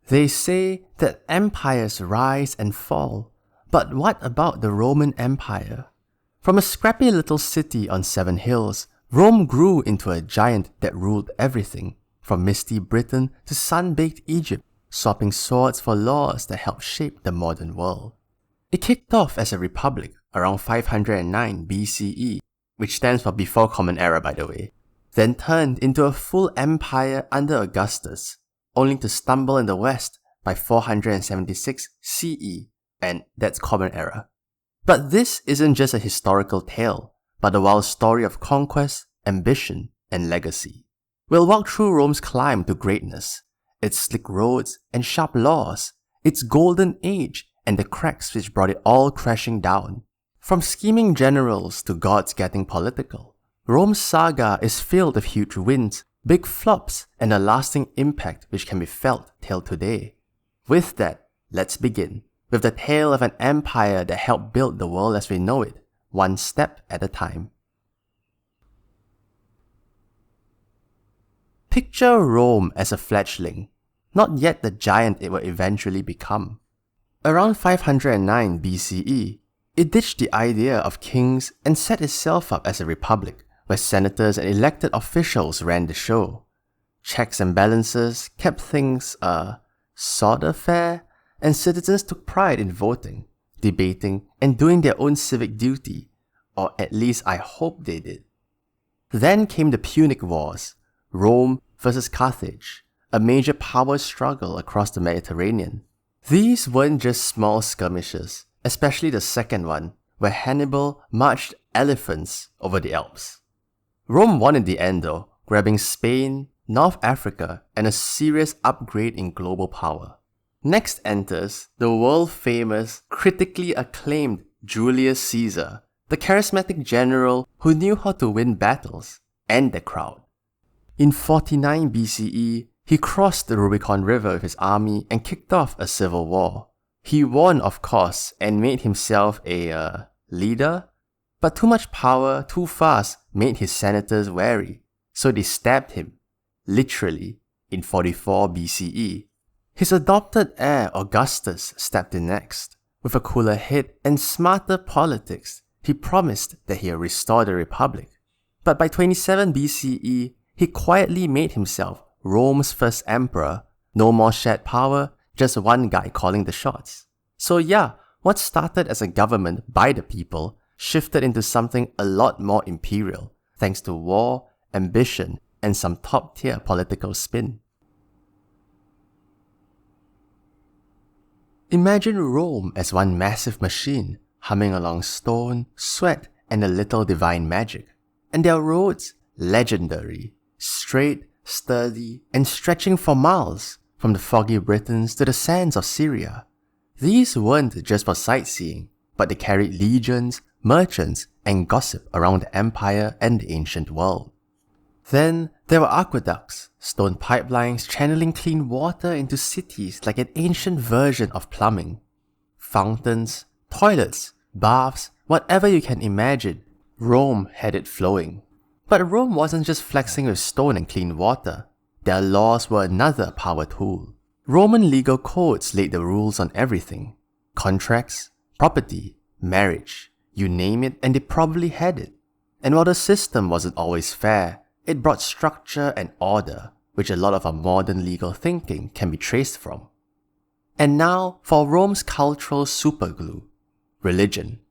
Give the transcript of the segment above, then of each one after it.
They say that empires rise and fall, but what about the Roman Empire? From a scrappy little city on 7 hills, Rome grew into a giant that ruled everything, from misty Britain to sun-baked Egypt, swapping swords for laws that helped shape the modern world. It kicked off as a republic around 509 BCE, which stands for before Common Era by the way, then turned into a full empire under Augustus, only to stumble in the west by 476 CE, and that's Common Era. But this isn't just a historical tale, but a wild story of conquest, ambition, and legacy. We'll walk through Rome's climb to greatness, its slick roads and sharp laws, its golden age, and the cracks which brought it all crashing down. From scheming generals to gods getting political, Rome's saga is filled with huge wins, big flops, and a lasting impact which can be felt till today. With that, let's begin with the tale of an empire that helped build the world as we know it, one step at a time. Picture Rome as a fledgling, not yet the giant it will eventually become. Around 509 BCE, it ditched the idea of kings and set itself up as a republic, where senators and elected officials ran the show. Checks and balances kept things, sorta fair, and citizens took pride in voting, debating, and doing their own civic duty, or at least I hope they did. Then came the Punic Wars, Rome versus Carthage, a major power struggle across the Mediterranean. These weren't just small skirmishes, especially the second one, where Hannibal marched elephants over the Alps. Rome won in the end though, grabbing Spain, North Africa, and a serious upgrade in global power. Next enters the world-famous, critically acclaimed Julius Caesar, the charismatic general who knew how to win battles and the crowd. In 49 BCE, he crossed the Rubicon River with his army and kicked off a civil war. He won, of course, and made himself a leader, but too much power too fast made his senators wary, so they stabbed him, literally, in 44 BCE. His adopted heir Augustus stepped in next. With a cooler head and smarter politics, he promised that he'll restore the republic. But by 27 BCE, he quietly made himself Rome's first emperor. No more shared power, just one guy calling the shots. So yeah, what started as a government by the people shifted into something a lot more imperial, thanks to war, ambition, and some top-tier political spin. Imagine Rome as one massive machine, humming along stone, sweat, and a little divine magic. And their roads, legendary, straight, sturdy, and stretching for miles, from the foggy Britons to the sands of Syria. These weren't just for sightseeing, but they carried legions, merchants, and gossip around the empire and the ancient world. Then there were aqueducts, stone pipelines channeling clean water into cities like an ancient version of plumbing. Fountains, toilets, baths, whatever you can imagine, Rome had it flowing. But Rome wasn't just flexing with stone and clean water. Their laws were another power tool. Roman legal codes laid the rules on everything. Contracts, property, marriage, you name it, and they probably had it. And while the system wasn't always fair, it brought structure and order, which a lot of our modern legal thinking can be traced from. And now for Rome's cultural superglue, religion.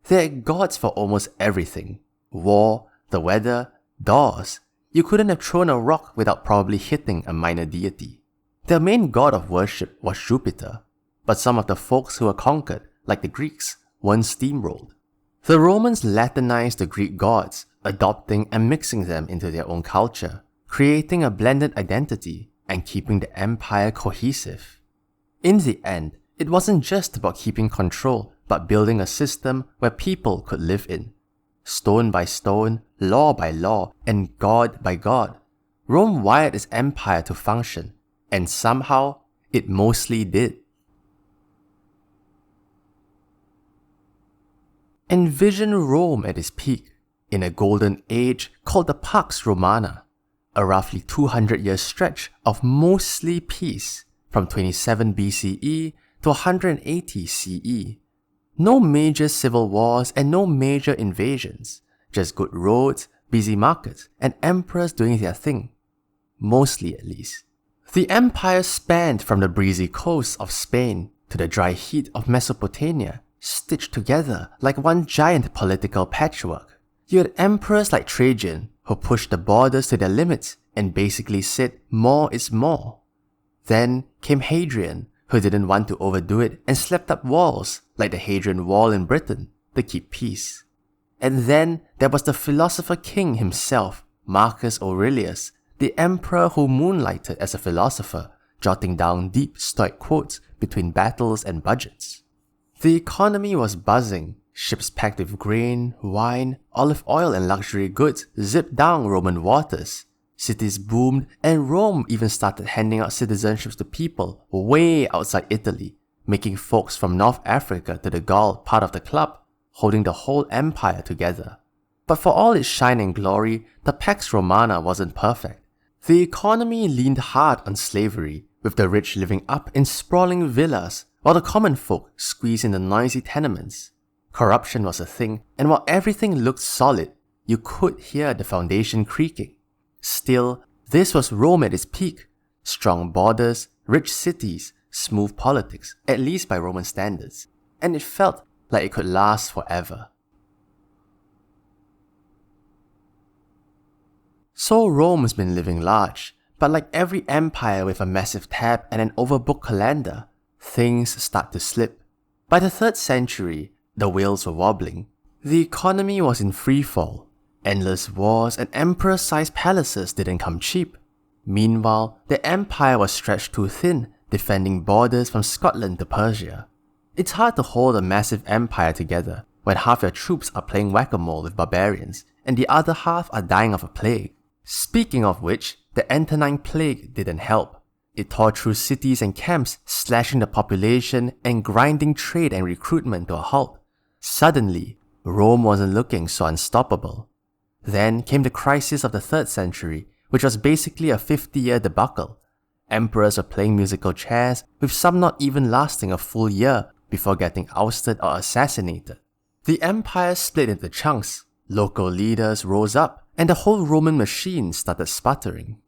They had gods for almost everything. War, the weather, doors. You couldn't have thrown a rock without probably hitting a minor deity. Their main god of worship was Jupiter, but some of the folks who were conquered, like the Greeks, weren't steamrolled. The Romans Latinized the Greek gods, adopting and mixing them into their own culture, creating a blended identity and keeping the empire cohesive. In the end, it wasn't just about keeping control, but building a system where people could live in. Stone by stone, law by law, and god by god, Rome wired its empire to function, and somehow, it mostly did. Envision Rome at its peak, in a golden age called the Pax Romana, a roughly 200-year stretch of mostly peace, from 27 BCE to 180 CE. No major civil wars and no major invasions, just good roads, busy markets, and emperors doing their thing. Mostly at least. The empire spanned from the breezy coast of Spain to the dry heat of Mesopotamia, stitched together like one giant political patchwork. You had emperors like Trajan, who pushed the borders to their limits and basically said more is more. Then came Hadrian, who didn't want to overdo it and slept up walls like the Hadrian Wall in Britain to keep peace. And then there was the philosopher king himself, Marcus Aurelius, the emperor who moonlighted as a philosopher, jotting down deep stoic quotes between battles and budgets. The economy was buzzing. Ships packed with grain, wine, olive oil and luxury goods zipped down Roman waters. Cities boomed, and Rome even started handing out citizenships to people way outside Italy, making folks from North Africa to the Gaul part of the club, holding the whole empire together. But for all its shine and glory, the Pax Romana wasn't perfect. The economy leaned hard on slavery, with the rich living up in sprawling villas, while the common folk squeezed in the noisy tenements. Corruption was a thing, and while everything looked solid, you could hear the foundation creaking. Still, this was Rome at its peak. Strong borders, rich cities, smooth politics, at least by Roman standards. And it felt like it could last forever. So Rome's been living large, but like every empire with a massive tab and an overbooked calendar, things start to slip. By the 3rd century, the wheels were wobbling. The economy was in freefall. Endless wars and emperor-sized palaces didn't come cheap. Meanwhile, the empire was stretched too thin, defending borders from Scotland to Persia. It's hard to hold a massive empire together when half your troops are playing whack-a-mole with barbarians and the other half are dying of a plague. Speaking of which, the Antonine Plague didn't help. It tore through cities and camps, slashing the population and grinding trade and recruitment to a halt. Suddenly, Rome wasn't looking so unstoppable. Then came the crisis of the 3rd century, which was basically a 50-year debacle. Emperors were playing musical chairs, with some not even lasting a full year before getting ousted or assassinated. The empire split into chunks, local leaders rose up, and the whole Roman machine started sputtering.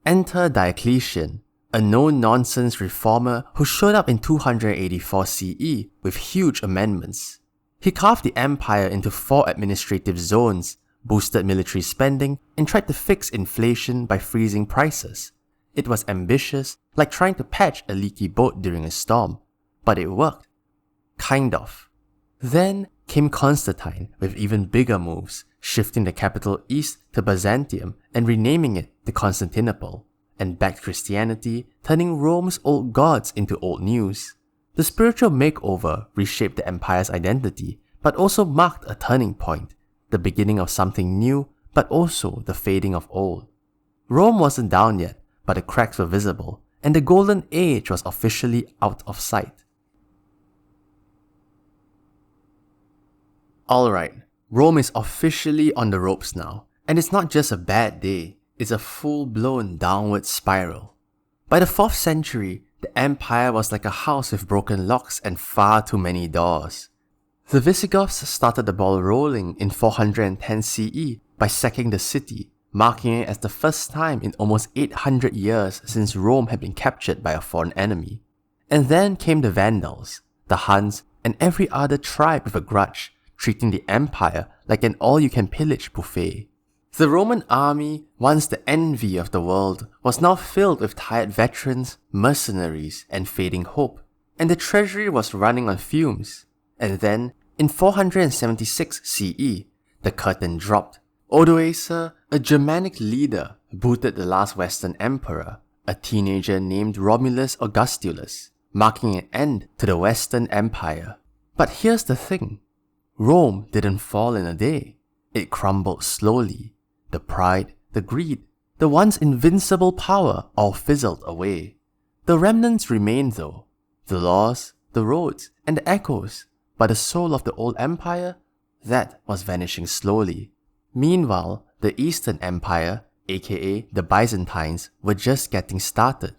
Enter Diocletian, a no-nonsense reformer who showed up in 284 CE with huge amendments. He carved the empire into 4 administrative zones, boosted military spending, and tried to fix inflation by freezing prices. It was ambitious, like trying to patch a leaky boat during a storm, but it worked. Kind of. Then came Constantine with even bigger moves, shifting the capital east to Byzantium and renaming it to Constantinople, and backed Christianity, turning Rome's old gods into old news. The spiritual makeover reshaped the empire's identity, but also marked a turning point, the beginning of something new, but also the fading of old. Rome wasn't down yet, but the cracks were visible, and the golden age was officially out of sight. Alright, Rome is officially on the ropes now, and it's not just a bad day, it's a full-blown downward spiral. By the 4th century, the empire was like a house with broken locks and far too many doors. The Visigoths started the ball rolling in 410 CE by sacking the city, marking it as the first time in almost 800 years since Rome had been captured by a foreign enemy. And then came the Vandals, the Huns, and every other tribe with a grudge, treating the empire like an all-you-can-pillage buffet. The Roman army, once the envy of the world, was now filled with tired veterans, mercenaries, and fading hope, and the treasury was running on fumes. And then, in 476 CE, the curtain dropped. Odoacer, a Germanic leader, booted the last Western emperor, a teenager named Romulus Augustulus, marking an end to the Western Empire. But here's the thing. Rome didn't fall in a day. It crumbled slowly. The pride, the greed, the once invincible power all fizzled away. The remnants remained though. The laws, the roads, and the echoes. But the soul of the old empire, that was vanishing slowly. Meanwhile, the Eastern Empire, aka the Byzantines, were just getting started.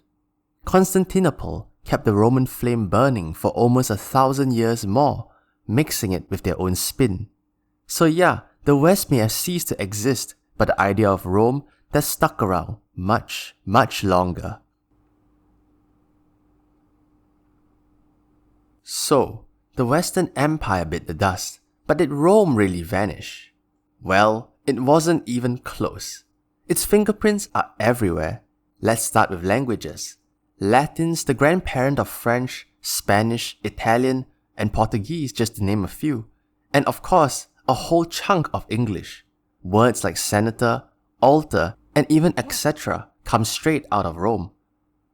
Constantinople kept the Roman flame burning for almost 1,000 years more, mixing it with their own spin. So yeah, the West may have ceased to exist, but the idea of Rome that stuck around much, much longer. So, the Western Empire bit the dust, but did Rome really vanish? Well, it wasn't even close. Its fingerprints are everywhere. Let's start with languages. Latin's the grandparent of French, Spanish, Italian, and Portuguese, just to name a few. And of course, a whole chunk of English. Words like senator, altar, and even etc. come straight out of Rome.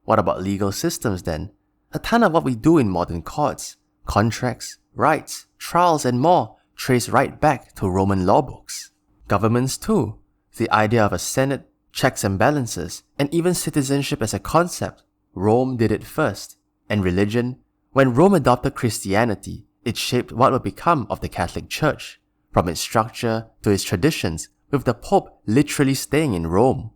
What about legal systems then? A ton of what we do in modern courts, contracts, rights, trials, and more trace right back to Roman law books. Governments too. The idea of a senate, checks and balances, and even citizenship as a concept, Rome did it first. And religion? When Rome adopted Christianity, it shaped what would become of the Catholic Church, from its structure to its traditions, with the Pope literally staying in Rome.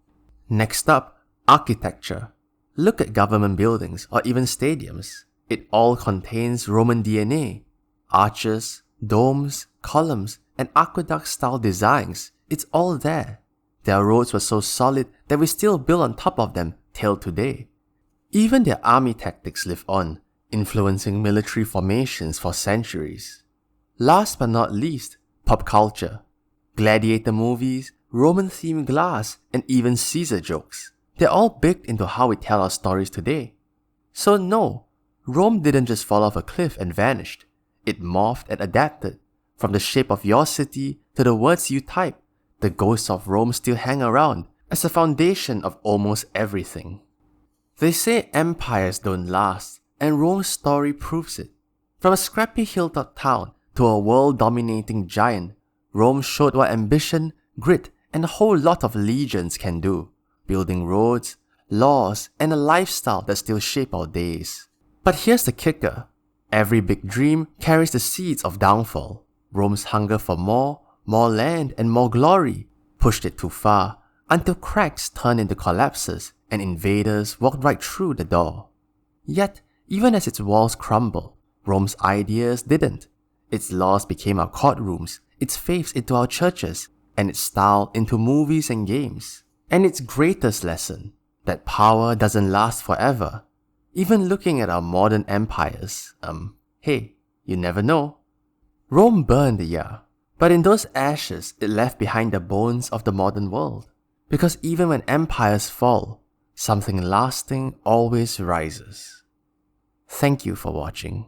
Next up, architecture. Look at government buildings or even stadiums. It all contains Roman DNA. Arches, domes, columns, and aqueduct-style designs. It's all there. Their roads were so solid that we still build on top of them till today. Even their army tactics live on, influencing military formations for centuries. Last but not least, pop culture. Gladiator movies, Roman-themed glass, and even Caesar jokes. They're all baked into how we tell our stories today. So no, Rome didn't just fall off a cliff and vanished. It morphed and adapted. From the shape of your city to the words you type, the ghosts of Rome still hang around as a foundation of almost everything. They say empires don't last, and Rome's story proves it. From a scrappy hilltop town to a world-dominating giant, Rome showed what ambition, grit, and a whole lot of legions can do, building roads, laws, and a lifestyle that still shape our days. But here's the kicker. Every big dream carries the seeds of downfall. Rome's hunger for more land, and more glory pushed it too far, until cracks turned into collapses and invaders walked right through the door. Yet, even as its walls crumbled, Rome's ideas didn't. Its laws became our courtrooms, its faiths into our churches, and its style into movies and games. And its greatest lesson, that power doesn't last forever. Even looking at our modern empires, hey, you never know. Rome burned, yeah, but in those ashes it left behind the bones of the modern world. Because even when empires fall, something lasting always rises. Thank you for watching.